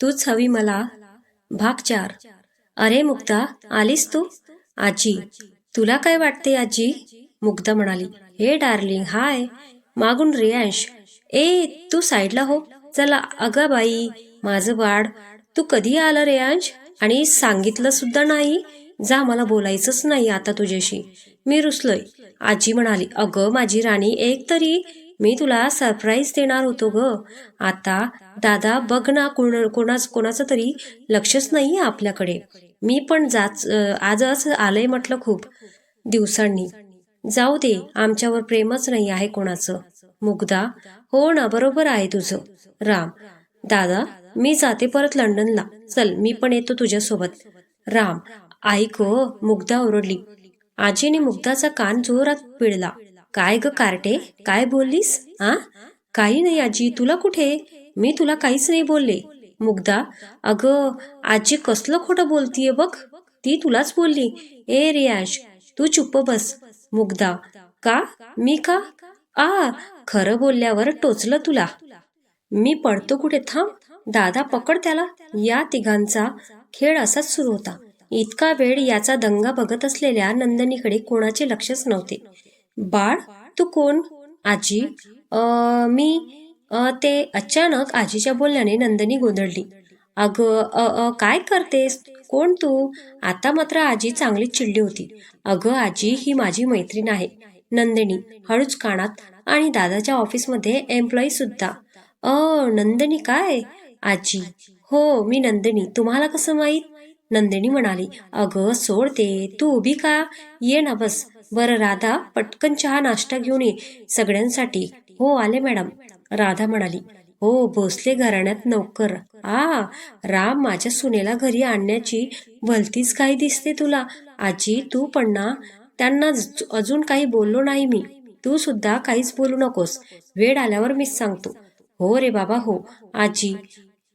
तूच हवी मला. भाग 4. अरे मुग्धा, आलीस तू? आजी, तुला काय वाटते आजी? मुग्धा म्हणाली, हे डार्लिंग, हाय. मागून रियांश, ए तू साईडला हो. चला. अगं बाई, माझं बाळ, तू कधी आलं रियांश? आणि सांगितलं सुद्धा नाही. जा, मला बोलायचंच नाही आता तुझ्याशी. मी रुसलोय. आजी म्हणाली, अगं माझी राणी, एक तरी मी तुला सरप्राईज देणार होतो ग. आता दादा बघ ना, कोणाचं तरी लक्षच नाहीये आपल्याकडे. मी पण आजच आलंय म्हटलं खूप दिवसांनी. जाऊ दे, आमच्यावर प्रेमच नाही आहे कोणाचं. मुग्धा, हो ना, बरोबर आहे तुझं. राम, दादा, मी जाते परत लंडनला. चल, मी पण येतो तुझ्यासोबत. राम, ऐक हो, मुग्धा ओरडली. आजीने मुग्धाचा कान जोरात पिळला. काय ग कार्टे, काय बोललीस? काही नाही आजी, तुला कुठे? मी तुला काहीच नाही बोलले. मुग्धा, अगं आजी कसलं खोटं बोलतीये बघ. ती तुलाच बोलली. ए रियाश, तू चुप्प बस. मुग्धा, का? मी का? खरं बोलल्यावर टोचलं तुला. मी पडतो कुठे, थांब. दादा, पकड त्याला. या तिघांचा खेळ असाच सुरू होता. इतका वेळ याचा दंगा बघत असलेल्या नंदिनीकडे कोणाचे लक्षच नव्हते. बाळ, तू कोण? आजी, मी ते अचानक आजीच्या बोलण्याने नंदिनी गोंधळली. अगं काय करतेस? कोण तू? आता मात्र आजी चांगलीच चिडली होती. अगं आजी, ही माझी मैत्रीण आहे. नंदिनी हळूच कानात, आणि दादाच्या ऑफिसमध्ये एम्प्लॉई सुद्धा. नंदिनी काय? आजी, हो मी नंदिनी. तुम्हाला कसं माहीत? नंदिनी म्हणाली, अगं सोड ते, तू उभी का? ये ना, बस. बरं राधा, पटकन चहा नाश्ता घेऊन ये सगळ्यांसाठी. हो आले मॅडम. राधा म्हणाली, हो भोसले घराण्यात नोकर. राम, माझ्या सुनेला घरी आणण्याची भलतीच काही दिसते तुला. आजी, तू पण ना. त्यांना अजून काही बोललो नाही मी. तू सुद्धा काहीच बोलू नकोस. वेळ आल्यावर मीच सांगतो. हो रे बाबा, हो. आजी,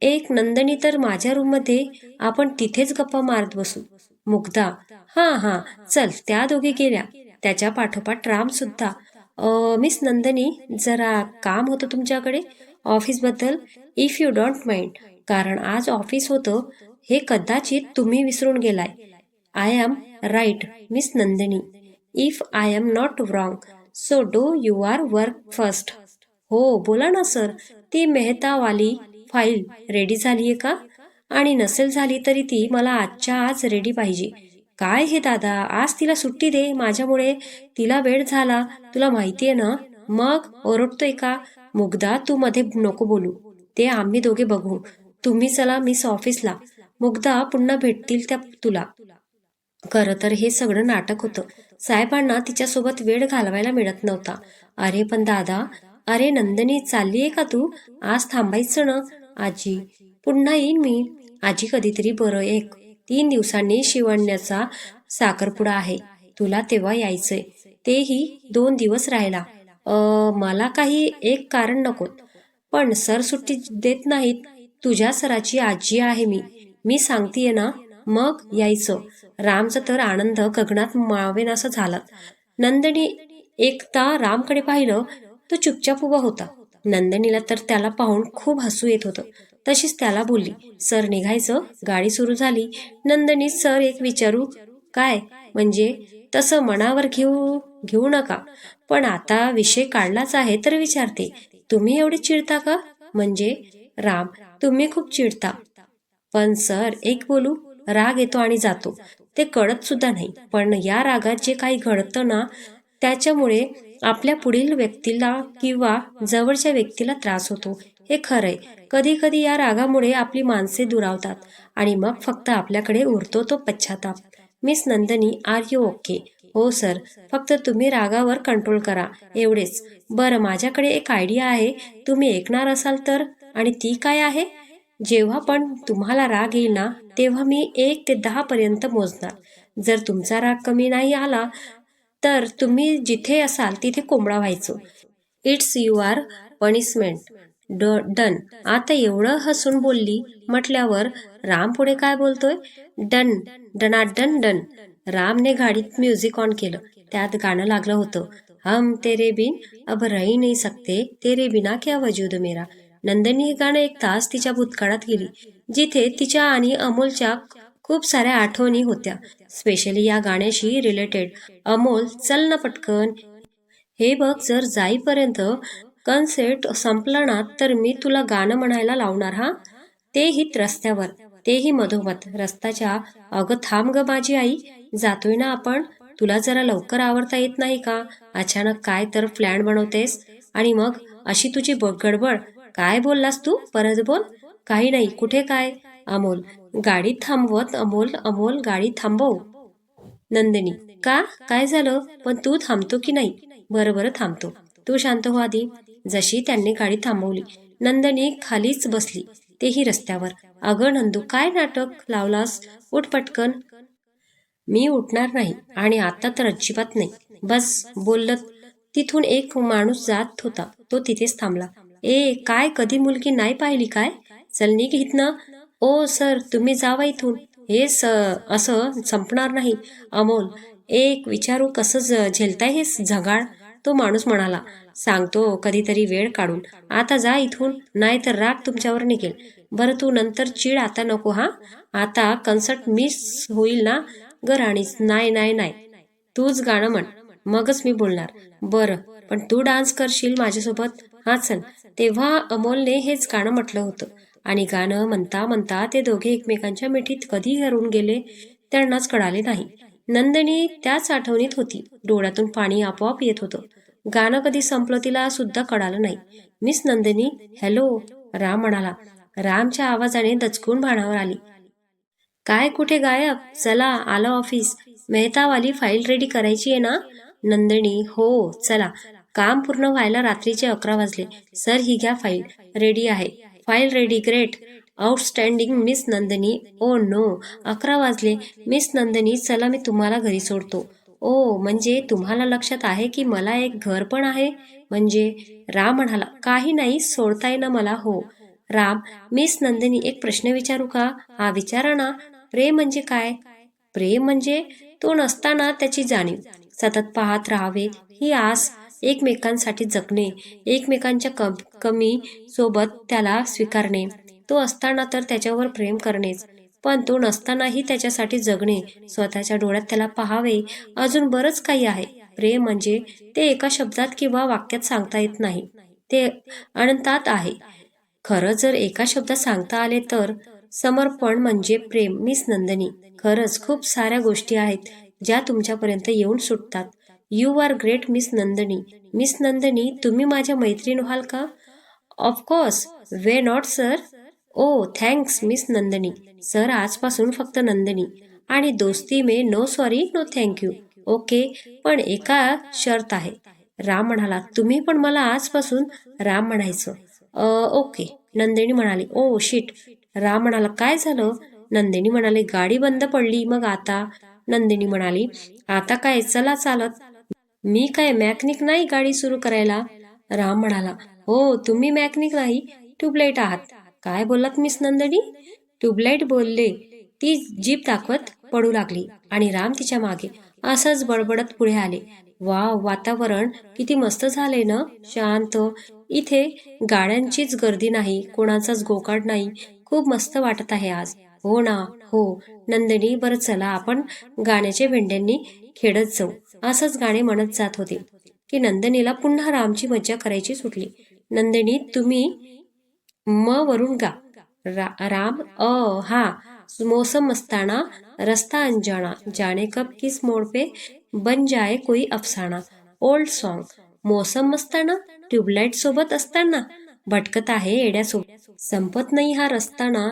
एक नंदिनी तर माझ्या रूममध्ये, आपण तिथेच गप्पा मारत बसू. मुग्धा, हा चल. त्या दोघी गेल्या. त्याच्या पाठोपाठ राम सुद्धा. मिस नंदिनी, जरा काम होतं तुमच्याकडे ऑफिसबद्दल, इफ यू डोंट माइंड. कारण आज ऑफिस होतं हे कदाचित तुम्ही विसरून गेलाय. I am right miss Nandini, if I am not wrong. So do your work first. हो बोला ना सर. ती मेहतावाली फाईल रेडी झालीये का? आणि नसेल झाली तरी ती मला आजच्या आज रेडी पाहिजे. काय हे दादा, आज तिला सुट्टी दे. माझ्यामुळे तिला वेळ झाला, तुला माहितीये ना. मग ओरडतोय का? मुग्धा, तू मध्ये नको बोलू. ते आम्ही दोघे बघू. तुम्ही चला मिस ऑफिसला. मुग्धा, पुन्हा भेटतील त्या तुला. खरं तर हे सगळं नाटक होतं. साहेबांना तिच्यासोबत वेळ घालवायला मिळत नव्हता. अरे पण दादा, अरे नंदिनी, चाललीये का तू? आज थांबायचं ना. आजी, पुन्हा येईन मी. आजी, कधीतरी बरं. 3 दिवसांनी शिवण्याचा साखरपुडा आहे. तुला तेव्हा यायचंय. तेही 2 दिवस राहायला. मला काही एक कारण नकोत. पण सर सुट्टी देत नाहीत. तुझ्या सराची आजी आहे मी. मी सांगतीये ना. मग यायचं. रामचा तर आनंद गगनात मावेनासा झाला. नंदिनी एकदा रामकडे पाहिलं. तो चुपचाप उभा होता. नंदिनीला तर त्याला पाहून खूप हसू येत होतं. तशीच त्याला बोलली, सर निघायचं. गाडी सुरू झाली. नंदिनी, सर एक विचारू? काय? म्हणजे तसं मनावर घेऊ नका. पण आता विषय काढलाच आहे तर विचारते. तुम्ही एवढे चिडता का? म्हणजे राम, तुम्ही खूप चिडता. पण सर एक बोलू? राग येतो आणि जातो. ते कळत सुद्धा नाही. पण या रागात जे काही घडतं ना, त्याच्यामुळे आपल्या पुढील व्यक्तीला किंवा जवळच्या व्यक्तीला त्रास होतो. हे खरंय. कधी कधी या रागामुळे आपली माणसे दुरावतात आणि मग फक्त आपल्याकडे उरतो तो पश्चाताप. Miss Nandini, are you okay? हो सर. फक्त तुम्ही रागावर कंट्रोल करा, एवढेच. बरं, माझ्याकडे एक आयडिया आहे. तुम्ही ऐकणार असाल तर? आणि ती काय आहे? जेव्हा पण तुम्हाला राग येईल ना, तेव्हा मी 1 ते 10 पर्यंत मोजणार. जर तुमचा राग कमी नाही आला तर तुम्ही जिथे असाल तिथे कोंबडा व्हायचो. It's your punishment. डन. आता एवढं हसून बोलली म्हटल्यावर राम पुढे काय बोलतोय? डन, डनाडन डन. रामने गाडीत म्युझिक ऑन केलं. त्यात गाणं लागलं होतं. हम तेरे बिन अब रही नहीं सकते, तेरे बिना क्या वजूद मेरा. नंदिनी हे गाणं एक तास तिच्या भूतकाळात गेली, जिथे तिच्या आणि अमोलच्या खूप साऱ्या आठवणी होत्या, स्पेशली या गाण्याशी रिलेटेड. अमोल, चल ना पटकन. हे बघ, जर जाईपर्यंत कन्सर्ट संपला ना तर मी तुला गाणं म्हणायला लावणार हा. तेही रस्त्यावर, तेही मधोमध रस्त्याच्या. अगं थांब ग माझी आई, जातोय ना आपण. तुला जरा लवकर आवरता येत नाही का? अचानक काय तर प्लॅन बनवतेस आणि मग अशी तुझी गडबड. काय बोललास तू? परत बोल. काही नाही. कुठे काय? अमोल गाडी थांबवत. अमोल, अमोल गाडी थांबव. नंदिनी, का? काय झालं? पण तू थांबतो की नाही? बरं बरं थांबतो, तू शांत हो आधी. जशी त्यांनी गाडी थांबवली, नंदिनी खालीच बसली, तेही रस्त्यावर. अगं नंदू, काय नाटक लावलास? उठ पटकन. मी उठणार नाही, आणि आता तर अजिबात नाही. बस बोलत तिथून एक माणूस जात होता, तो तिथेच थांबला. ए काय, कधी मुलगी नाही पाहिली काय? चल निघ इथनं. ओ सर, तुम्ही जावा इथून. हे असं संपणार नाही. अमोल, एक विचारू, कसं झेलताय हे झगाळ? तो माणूस म्हणाला. सांगतो कधीतरी वेळ काढून. आता जा इथून, नाही तर राग तुमच्यावर निघेल. बरं तू नंतर चिड, आता नको हा. आता कन्सर्ट मिस होईल ना ग राणीच. नाही नाही नाही, तूच गाणं म्हण, मगच मी बोलणार. बरं, पण तू डान्स करशील माझ्यासोबत? हा चल. तेव्हा अमोलने हेच गाणं म्हटलं होतं, आणि गाणं म्हणता म्हणता ते दोघे एकमेकांच्या मिठीत कधी हरवून गेले त्यांनाच कळाले नाही. नंदिनी त्याच आठवणीत होती, डोळ्यातून पाणी आपोआप येत होतं. गाणं कधी संपलं तिला सुद्धा कळालं नाही. मिस नंदिनी, हॅलो, राम म्हणाला. रामच्या आवाजाने दचकून भानावर आली. काय, कुठे गायब? चला, आलं ऑफिस. मेहतावाली फाईल रेडी करायची आहे ना? नंदिनी, हो चला. काम पूर्ण व्हायला रात्रीचे 11 वाजले. सर ही घ्या फाईल, रेडी आहे. File ready, great, outstanding miss Nandini. Oh no, 11 वाजले. मिस नंदिनी, चला मी तुम्हाला घरी सोडतो. ओ, म्हणजे तुम्हाला लक्षात आहे की मला एक घर पण आहे? म्हणजे? राम म्हणाला. काही नाही, सोडताय ना मला? हो. राम, मिस नंदिनी, एक प्रश्न विचारू का? हा विचारा ना. प्रेम म्हणजे काय? प्रेम म्हणजे तो नसताना त्याची जाणीव, सतत पाहत राहावे ही आस, एकमेकांसाठी जगणे, एकमेकांच्या कमी सोबत त्याला स्वीकारणे. तो असताना तर त्याच्यावर प्रेम करणेच, पण तो नसतानाही त्याच्यासाठी जगणे, स्वतःच्या डोळ्यात त्याला पाहावे. अजून बरंच काही आहे. प्रेम म्हणजे ते एका शब्दात किंवा वाक्यात सांगता येत नाही, ते अनंतात आहे. खरं जर एका शब्दात सांगता आले तर समर्पण म्हणजे प्रेम. मिस नंदिनी, खरंच खूप साऱ्या गोष्टी आहेत ज्या तुमच्यापर्यंत येऊन सुटतात. You are great miss Nandini. Miss Nandini, तुम्ही माझ्या मैत्रीण व्हाल का? Of course, why not sir. Oh thanks miss Nandini. Sir, आजपासून फक्त नंदिनी, आणि दोस्ती में no sorry no thank you. Okay, पण एका शर्त आहे. राम म्हणाला. तुम्ही पण मला आजपासून राम म्हणायचं. ओके, नंदिनी म्हणाली. Oh shit. राम म्हणाला. काय झालं? नंदिनी म्हणाली. गाडी बंद पडली. मग आता? नंदिनी म्हणाली. आता काय, चला चालत. मी काय मॅकॅनिक नाही गाडी सुरू करायला. राम म्हणाला. हो, तुम्ही मॅकॅनिक नाही, ट्यूबलाईट आहात. काय बोललात मिस नंदिनी? ट्यूबलाईट बोलले. ती जीप दाखवत पडू लागली, आणि राम तिच्या मागे असंच बडबडत पुढे आले. वाव, वातावरण किती मस्त झाले ना, शांत. इथे गाड्यांचीच गर्दी नाही, कोणाचाच गोकाट नाही. खूप मस्त वाटत आहे आज. हो ना, हो. नंदिनी, बरं चला आपण गाण्याच्या भेंड्यांनी खेळत जाऊ. असंच गाणे म्हणत जात होते की नंदिनीला पुन्हा रामची मज्जा करायची सुटली. नंदिनी, तुम्ही म वरून गा. राम, हा. मौसम मस्ताना, रस्ता अनजाना, जाने कब किस मोड़ पे बन जाए कोई अफसाना. Old song. मौसम मस्ताना, ट्यूबलाईट सोबत असताना, भटकत आहे येड्यासोबत, संपत नाही हा रस्ताना.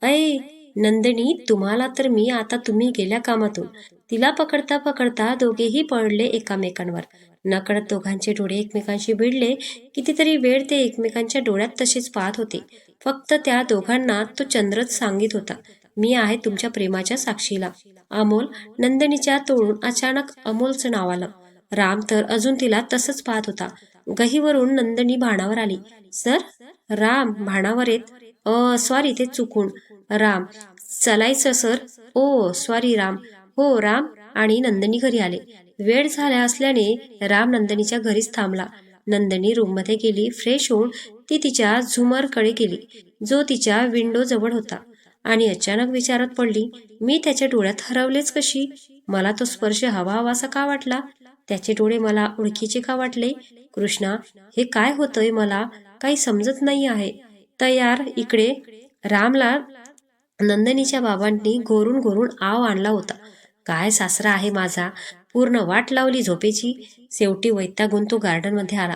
ऐ नंदिनी, तुम्हाला तर मी आता, तुम्ही गेल्या कामातून. तिला पकडता पकडता दोघेही पडले एकामेकांवर. नकळत दोघांचे डोळे एकमेकांशी भिडले. कितीतरी वेळ ते एकमेकांच्या डोळ्यात तसेच पाहत होते. फक्त त्या दोघांना तो चंद्रच सांगित होता, मी आहे तुमच्या प्रेमाच्या साक्षीला. अमोल. नंदिनीच्या तोडून अचानक अमोलचं नाव आलं. राम तर अजून तिला तसंच पाहत होता. गहीवरून नंदिनी भानावर आली. सर? राम भानावर येत. सॉरी, ते चुकून. राम, चलायचं सर. ओ सॉरी राम. हो. राम आणि नंदिनी घरी आले. वेळ झाला असल्याने राम नंदिनीच्या घरीच थांबला. नंदिनी रूममध्ये गेली. फ्रेश होऊन ती तिच्या झुमरकडे गेली, जो तिच्या विंडो जवळ होता, आणि अचानक विचारात पडली, मी त्याच्या डोळ्यात हरवलेच कशी? मला तो स्पर्श हवा हवासा का वाटला? त्याचे डोळे मला ओळखीचे का वाटले? कृष्णा, हे काय होतंय? मला काही समजत नाही आहे. तयार इकडे. रामला नंदिनीच्या बाबांनी घोरून घोरून आव आणला होता. काय सासरा आहे माझा, पूर्ण वाट लावली झोपेची. शेवटी वैतागून तो गार्डनमध्ये आला.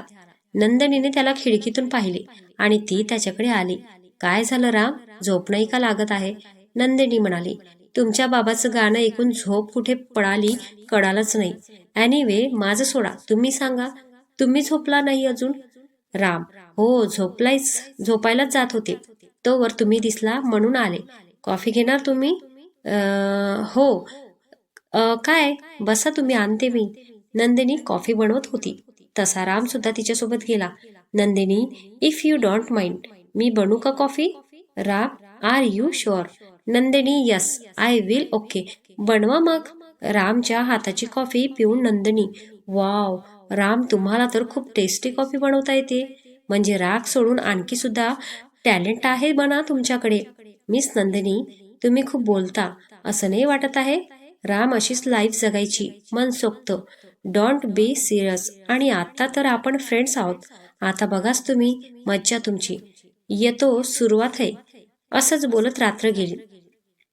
नंदिनीने त्याला खिडकीतून पाहिले आणि ती त्याच्याकडे आली. काय झालं राम, झोप नाही का लागत आहे? नंदिनी म्हणाली, तुमच्या बाबाचं गाणं ऐकून झोप कुठे पळाली कळालंच नाही. एनिवे माझं सोडा, तुम्ही सांगा, तुम्ही झोपला नाही अजून? राम, हो झोपायलाच जात होते, तोवर तुम्ही दिसला म्हणून आले. कॉफी घेणार तुम्ही? हो. काय, बसा तुम्ही, आणते मी. नंदिनी कॉफी बनवत होती तसा राम सुद्धा तिच्यासोबत गेला. Nandini, if you don't mind, मी बनवू का coffee? Ram, are you sure? Nandini, yes I will. Okay, बनवा मग. रामच्या हाताची कॉफी पिऊन नंदिनी, वाव राम, तुम्हाला तर खूप टेस्टी कॉफी बनवता येते. म्हणजे राग सोडून आणखी सुद्धा टॅलेंट आहे बना तुमच्याकडे. मिस नंदिनी, तुम्ही खूप बोलता, असं नाही वाटत आहे? राम, अशीच लाईफ जगायची मनसोक्त. Don't be serious. आणि आता तर आपण फ्रेंड्स आहोत. आता बघाच तुम्ही, मज्जा तुमची. येतो, सुरुवात आहे. असंच बोलत रात्र गेली.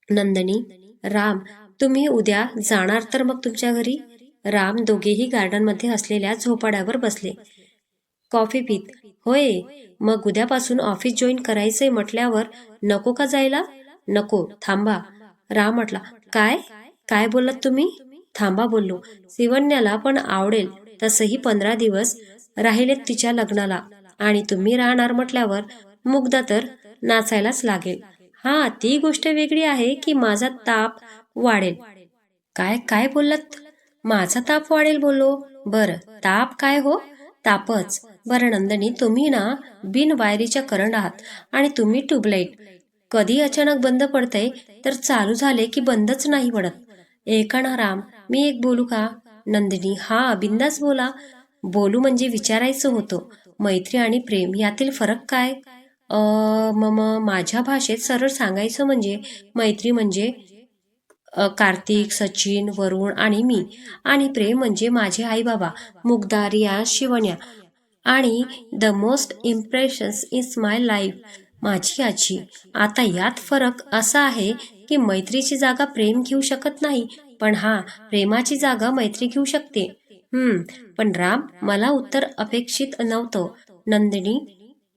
नंदिनी, राम, तुम्ही उद्या जाणार तर मग तुमच्या घरी? राम दोघेही गार्डनमध्ये असलेल्या झोपाळ्यावर बसले, कॉफी पीत. होय, मग उद्यापासून ऑफिस जॉईन करायचंय म्हटल्यावर नको का जायला? नको, थांबा. राम म्हटला, काय काय बोललात तुम्ही? थांबा बोललो. शिवण्याला पण आवडेल. तसंही 15 दिवस राहिलेत तिच्या लग्नाला, आणि तुम्ही राहणार म्हटल्यावर मुग्धा तर नाचायलाच लागेल. हा, ती गोष्ट वेगळी आहे की माझा ताप वाढेल. काय काय बोललात? माझा ताप वाढेल बोललो. बरं, ताप काय हो? तापच. बरं नंदिनी, तुम्ही ना बिन वायरीच्या करंट आहात, आणि तुम्ही ट्यूबलाईट. कधी अचानक बंद पडतंय तर चालू झाले की बंदच नाही पडत. ऐका ना राम, मी एक बोलू का? नंदिनी, हा बिंदास बोला. बोलू म्हणजे विचारायचं होतं, मैत्री आणि प्रेम यातील फरक काय? माझ्या भाषेत सरळ सांगायचं म्हणजे मैत्री म्हणजे कार्तिक, सचिन, वरुण आणि मी, आणि प्रेम म्हणजे माझे आई बाबा, मुग्धा, रिया, शिवण्या, आणि the most impressions is my life, माझी आजी. आता यात फरक असा आहे की मैत्रीची जागा प्रेम घेऊ शकत नाही, पण हा, प्रेमाची जागा मैत्री घेऊ शकते. पण राम, मला उत्तर अपेक्षित नव्हतं. नंदिनी,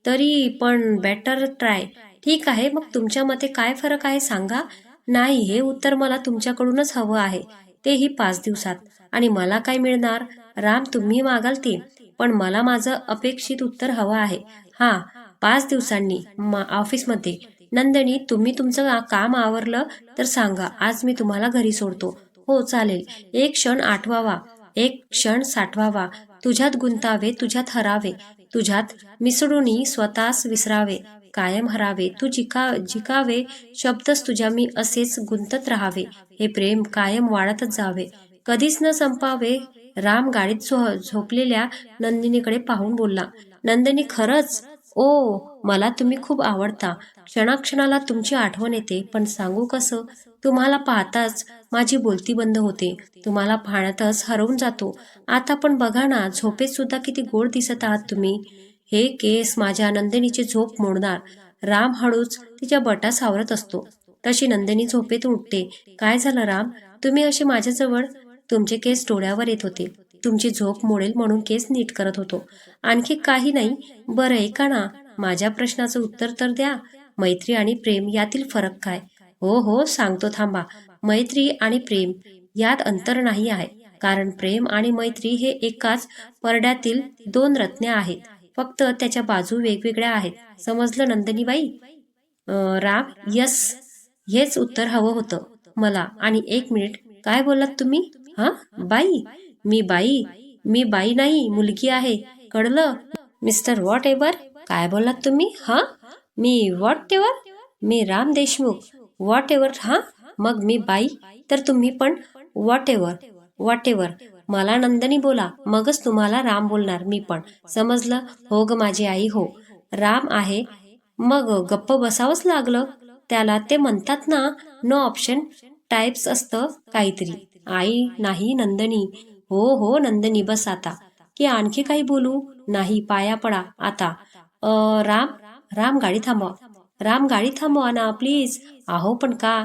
तरी पण बेटर ट्राय. ठीक आहे, मग तुमच्या मते काय फरक आहे सांगा. नाही, हे उत्तर मला तुमच्याकडूनच हवं आहे, तेही 5 दिवसात. आणि मला काय मिळणार? राम, तुम्ही मागाल ते, पण मला माझं अपेक्षित उत्तर हवं आहे. हा, 5 दिवसांनी ऑफिसमध्ये. नंदिनी, तुम्ही तुमचं काम आवरलं तर सांगा, आज मी तुम्हाला घरी सोडतो. हो चालेल. एक क्षण आठवावा, एक क्षण साठवावा, तुझ्यात गुंतावे, तुझ्यात हरावे, तुझ्यात मिसळून स्वतःस विसरावे, कायम हरावे, तू जिकावे, शब्दच तुझ्या मी असेच गुंतत राहावे, हे प्रेम कायम वाढतच जावे, कधीच न संपावे. राम गाडीत झोपलेल्या नंदिनीकडे पाहून बोलला, नंदिनी, खरंच? ओ, मला तुम्ही खूप आवडता. क्षणाक्षणाला तुमची आठवण येते, पण सांगू कसं? तुम्हाला पाहताच माझी बोलती बंद होते, तुम्हाला पाहण्यातच हरवून जातो. आता पण बघा ना, झोपेत सुद्धा किती गोड दिसत आहात तुम्ही. हे केस माझ्या नंदिनीची झोप मोडणार. राम हळूच तिच्या बटा सावरत असतो तशी नंदिनी झोपेतून उठते. काय झालं राम, तुम्ही असे माझ्याजवळ? तुमचे केस डोळ्यावर येत होते, तुमची झोप मोडेल म्हणून केस नीट करत होतो, आणखी काही नाही. बरं ऐका ना, माझ्या प्रश्नाचं उत्तर तर द्या. मैत्री आणि प्रेम यातील फरक काय? हो हो, सांगतो, थांबा. मैत्री आणि प्रेम यात अंतर नाही आहे, कारण प्रेम आणि मैत्री हे एकाच परड्यातील 2 रत्ने आहेत, फक्त त्याच्या बाजू वेगवेगळ्या आहेत. समजलं नंदिनीबाई? राम, यस, हेच उत्तर हवं होतं मला. आणि 1 मिनिट, काय बोललात तुम्ही? हा, बाई? मी बाई नाही, मुलगी आहे, कळलं? Mister what ever? काय बोललात तुम्ही? हा, me what ever? Me Ram Deshmukh. What ever? हा, मग मी बाई, तर तुम्ही पण व्हॉट एव्हर. मला नंदिनी बोला, मगच तुम्हाला राम बोलणार मी पण. समजलं? हो ग माझी आई, हो. राम आहे. मग गप्प बसावंच लागलं. त्याला ते म्हणतात ना, नो ऑप्शन टाइप्स असतं काहीतरी. आई नाही नंदनी. हो हो नंदनी बस आता. की आणखी काही बोलू? नाही पाया पडा आता. राम राम गाडी थांबवा. राम गाडी थांबवा ना प्लीज. अहो पण का?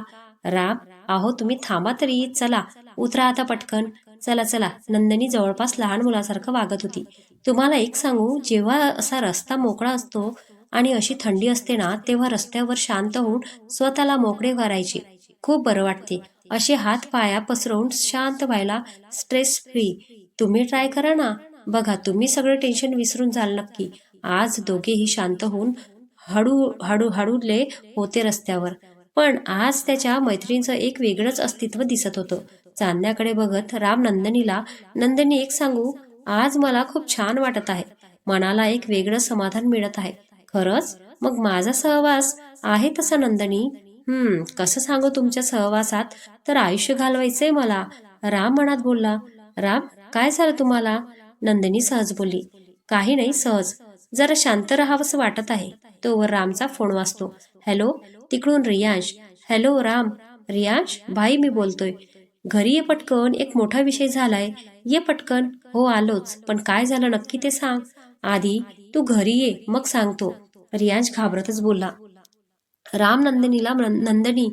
राम अहो तुम्ही थांबा तरी. चला उतरा आता पटकन. चला चला. नंदनी जवळपास लहान मुलासारखं वागत होती. तुम्हाला एक सांगू, जेव्हा असा रस्ता मोकळा असतो आणि अशी थंडी असते ना, तेव्हा रस्त्यावर शांत होऊन स्वतःला मोकळे करायचे खूप बरं वाटते. असे हात पाया पसरवून शांत व्हायला. Stress free. तुम्ही ट्राय करा ना. बघा तुम्ही सगळं टेन्शन विसरून जाल नक्की. आज दोघेही शांत होऊन हळूहळूले होते रस्त्यावर. पण आज त्याच्या मैत्रिणीचं एक वेगळंच अस्तित्व दिसत होतं. चांदण्याकडे बघत राम नंदनीला, नंदनी एक सांगू, आज मला खूप छान वाटत आहे. मनाला एक वेगळं समाधान मिळत आहे. खरंच? मग माझा सहवास आहे तसा नंदनी? कसं सांगू तुमच्या सहवासात तर आयुष्य घालवायचंय मला. राम मनात बोलला. राम काय झालं तुम्हाला? नंदिनी सहज बोलली. काही नाही सहज. जरा शांत राहावंसं वाटत आहे. तोवर रामचा फोन वाजतो. हॅलो, तिकडून रियांश. हॅलो राम. रियांश भाई मी बोलतोय. घरी ये पटकन, एक मोठा विषय झालाय. ये पटकन. हो आलोच, पण काय झालं नक्की ते सांग. आधी तू घरी ये मग सांगतो. रियांश घाबरतच बोलला. राम नंदिनीला नंदिनी,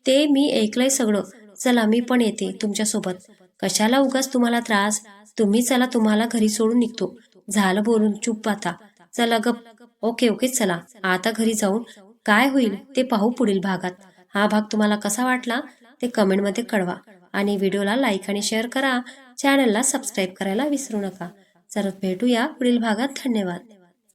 ते मी ऐकलंय सगळं. चला मी पण येते तुमच्यासोबत. कशाला उगाच तुम्हाला त्रास. तुम्ही चला, तुम्हाला घरी सोडून निघतो. झालं बोलून चुप आता. चला गप. ओके ओके चला. आता घरी जाऊन काय होईल ते पाहू पुढील भागात. हा भाग तुम्हाला कसा वाटला ते कमेंटमध्ये कळवा. आणि व्हिडिओला लाईक आणि शेअर करा. चॅनलला सबस्क्राईब करायला विसरू नका. चला भेटूया पुढील भागात. धन्यवाद.